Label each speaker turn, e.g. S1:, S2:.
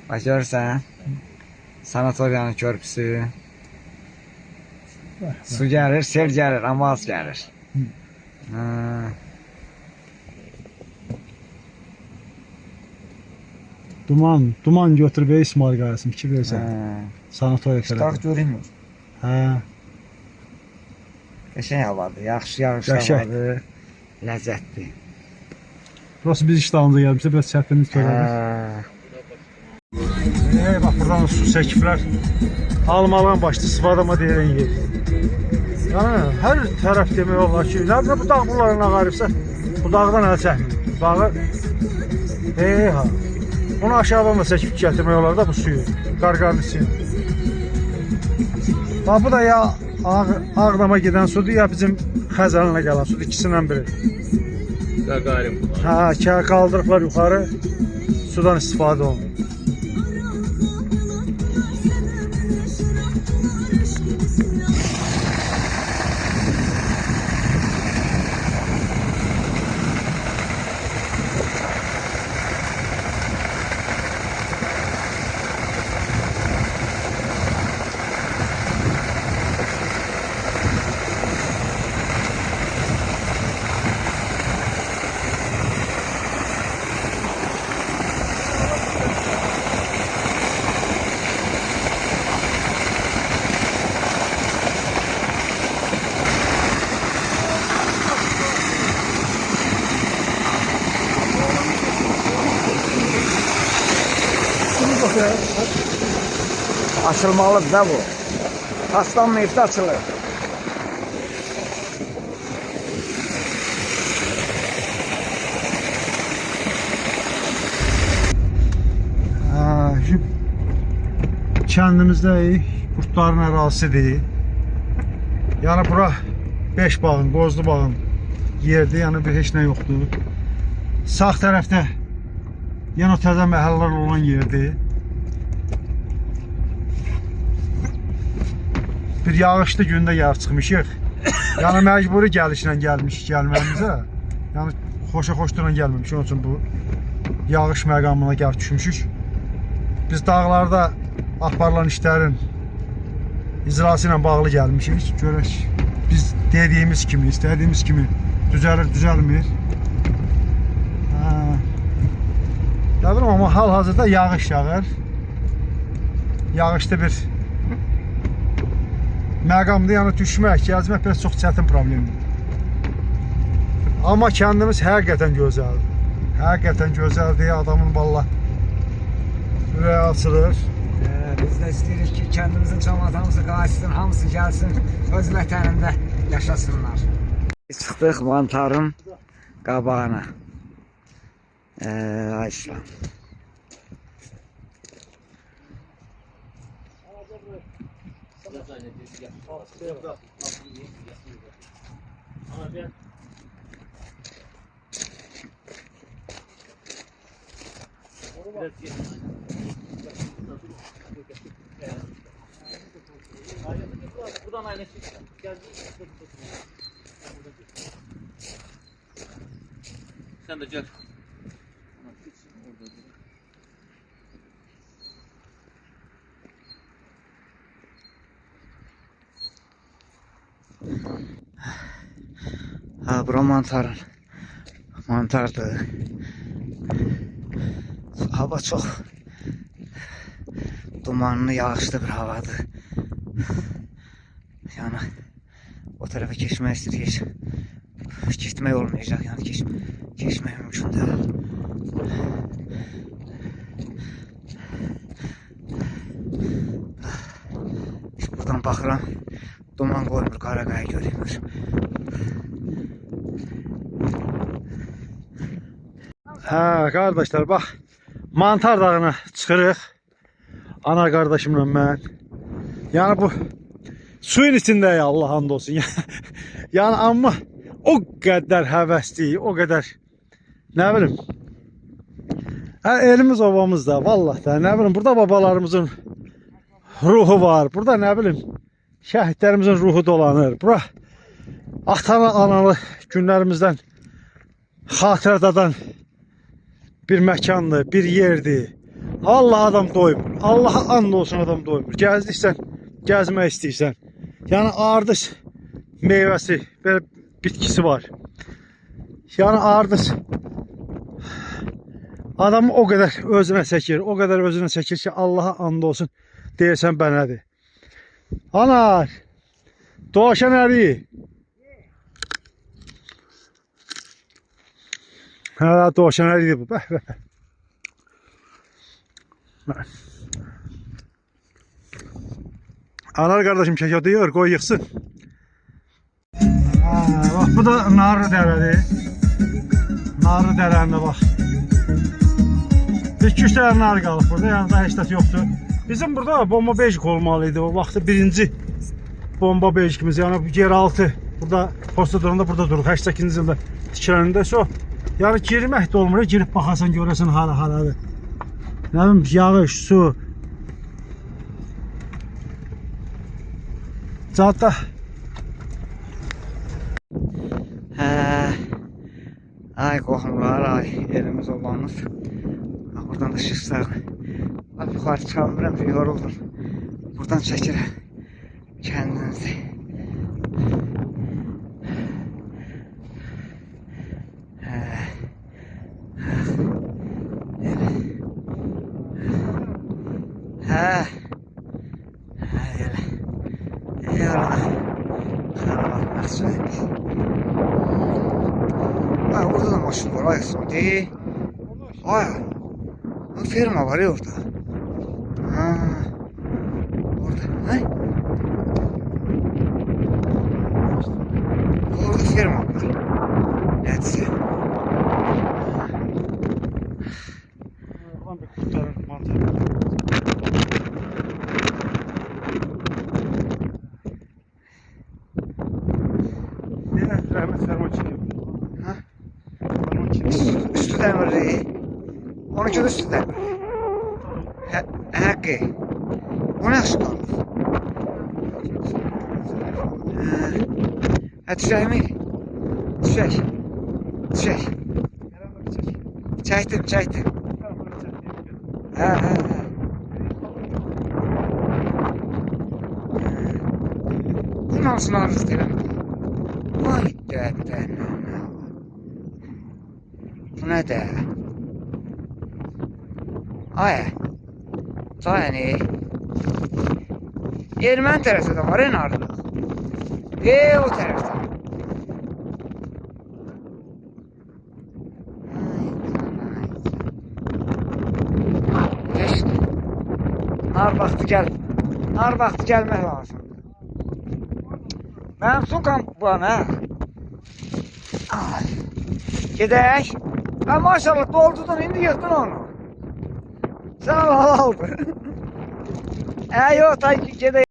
S1: Bak görürsən. Sanatoriyanın körpüsü. Su gəlir, sel gəlir, amma az gəlir.
S2: Duman götürüb İsmail Qayasını 2 versən. Sanatoriya tərəfə.
S1: Dağ görünmür. Qəşəng havadır, yaxşı havadır, ləzzətli.
S2: Burası biz iştahımıza gəlmişsə, biraz çətinlik törədir. Bax, buradan su səkiflər. Almalan başda sıvadama deyilən yer. Yəni, hər tərəf demək olar ki, nə bu dağ bunlarına qaribsə, bu dağdan əl çəkmir. Dağı, onu aşağıdan da səkif gətirmək olar da bu suyu, qarqarın suyu. Bax, bu da ya Ağdama gedən sudur, ya bizim Xəzərinə gələn sudur, ikisindən biri.
S3: Qaqarim.
S2: Qaldırıblar yuxarı, sudan istifadə olunur.
S1: Açılmalıdır da bu. Paslanmayıp da açılır.
S2: Kəndimizdəyik, qurtların ərazisidir. Yəni bura 5 bağın, Qozlu bağın yerdir, yəni bir heç nə yoxdur. Sağ tərəfdə yenə o təzə məhəllələr olan yerdir. Bir yağışlı gündə gəlib çıxmışıq. Yəni məcburi gəlişlə gəlmişik gəlməyimizə. Yəni xoşa-xoşdurla gəlməmişik, onun üçün bu yağış məqamına gəlib düşmüşük. Biz dağlarda aparılan işlərin icrası ilə bağlı gəlmişik. Görək biz dediyimiz kimi, istədiyimiz kimi düzəlir, düzəlmir. Nə bilim, amma hal-hazırda yağış yağır. Yağışda bir məqamda yəni düşmək, gəzmək biraz çox çətin problemdir. Amma kəndimiz həqiqətən gözəldir. Həqiqətən gözəldir, adamın valla ürəyi açılır.
S1: Biz də istəyirik ki, kəndimizin cəmaatımızı qaçsın, hamısı gəlsin, öz vətənində yaşasınlar. Çıxdıq mantarın qabağına. Ay İslam.
S3: Buradan aynı şey. Sen de gel.
S1: Bura mantardır. Hava çox dumanlı, yağışlı bir havadır. Yəni o tərəfə keçmək istəyirik. Getmək olmayacaq, yəni keçmək mümkün deyil. Buradan baxıram, duman qoymur, Qaraqaya görünmür.
S2: Qardaşlar, bax, Mantar dağına çıxırıq. Ana qardaşımla mən. Yəni bu suyun içindəyik, Allah hamd olsun. Yəni amma o qədər həvəsliyik, o qədər, nə bilim, elimiz ovamız da, vallahi da, nə bilim, burada babalarımızın ruhu var, burada nə bilim, şəhidlərimizin ruhu dolanır. Bura ata-analı günlərimizdən xatirədadan bir məkandır, bir yerdir. Allah adam doymur. Allaha and olsun adam doymur. Gəzdiksən, gəzmək istəyirsən. Yəni ardış meyvəsi, belə bitkisi var. Yəni ardış adamı o qədər özünə çəkir, o qədər özünə çəkir ki, Allaha and olsun deyirsən bənədir. Anar, Doğuşan əri. Hə, Doğuşan əridir bu. Bəh, bəh. Anar qardaşım kəkə deyir, qoy yıxsın. Bax, bu da Narlı dərədir. Narlı dərəndə bax. 2-3 dənə nar qalıb burada, yəni daha heç də yoxdur. Bizim burada bomba bejik olmalıydı o vaxtı birinci bomba bejikimiz, yəni yeraltı. Burada postadorunda burada duruq, 88-ci ildə tikilənində o. Yəni girmək də olmur, girib baxasan, görəsən hara-haradır. Nə bilim, yağış, su. Cadda.
S1: Ay qohumlar, ay elimiz olanız. Buradan da şıqsarını. Bak yukarı çıkamıram ki yoruldum. Buradan çəkirəm kendinizi. Orada da maşın var, ay Sadi. Ay, firma var ya orada. Ha, orada, hay? Orada firma var. Neyse.
S2: Ulan bir kurtarır mantar. Ne? Rahmet ferma çıkıyor.
S1: Ha? Üstü demir. 12 üstü demir. Hakkı. O nasıl kalır? Ha, düşey mi? Düşey. Düşey. Çektim. Ha. Bu nasıl arız değil mi? Vay dede. Bu ne de? Ay. Sayəni. Erməni tərəfdə də var en artıq. O tərəfdə. Geçti. Nar vaxtı gəl. Nar vaxtı gəlmək lazımdır. Mənim sukam bu an, hə? Gedək. Ha, maşallah doldurdun, indi yıktın onu. Sen halaldır. Yok, tay gedək.